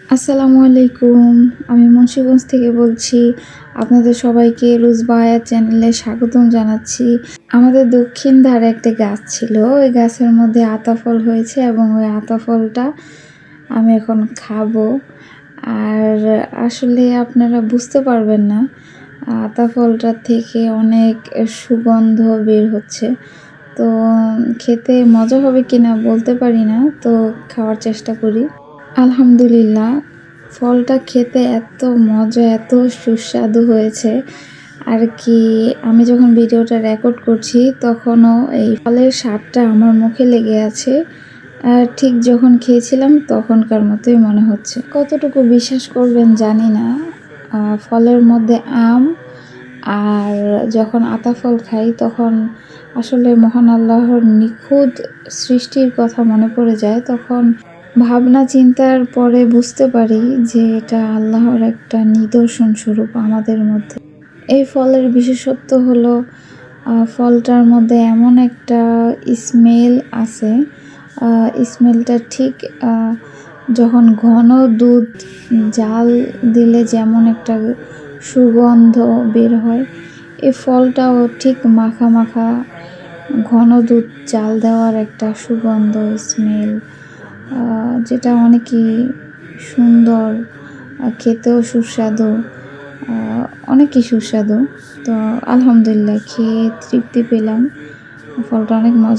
আসসালামু আলাইকুম। আমি মুন্সিগঞ্জ থেকে বলছি। আপনাদের সবাইকে রুজবা আয়া চ্যানেলে স্বাগতম জানাচ্ছি। আমাদের দক্ষিণ ধারে একটা গাছ ছিল। ওই গাছের মধ্যে আতা ফল হয়েছে এবং ওই আতা ফলটা আমি এখন খাবো। আর আসলে আপনারা বুঝতে পারবেন না, আতা ফলটার থেকে অনেক সুগন্ধ বের হচ্ছে। তো খেতে মজা হবে কিনা বলতে পারি না, তো খাওয়ার চেষ্টা করি। আলহামদুলিল্লাহ, ফলটা খেতে এত মজা, এত সুস্বাদু হয়েছে আর কি। আমি যখন ভিডিওটা রেকর্ড করছি তখনও এই ফলের স্বাদটা আমার মুখে লেগে আছে। ঠিক যখন খেয়েছিলাম তখনকার মতোই মনে হচ্ছে। কতটুকু বিশ্বাস করবেন জানি না, ফলের মধ্যে আম আর যখন আতা ফল খাই তখন আসলে মহান আল্লাহর নিখুঁত সৃষ্টির কথা মনে পড়ে যায়। তখন ভাবনা চিন্তার পরে বুঝতে পারি যে এটা আল্লাহর একটা নিদর্শন স্বরূপ আমাদের মধ্যে। এই ফলের বিশেষত্ব হলো ফলটার মধ্যে এমন একটা স্মেল আছে, স্মেলটা ঠিক যখন ঘন দুধ জাল দিলে যেমন একটা সুগন্ধ বের হয়, এই ফলটাও ঠিক মাখা মাখা ঘন দুধ জাল দেওয়ার একটা সুগন্ধ স্মেল, যেটা অনেকই সুন্দর, খেতেও সুস্বাদু, অনেকই সুস্বাদু। তো আলহামদুলিল্লাহ, খেয়ে তৃপ্তি পেলাম। ফলটা অনেক মজা।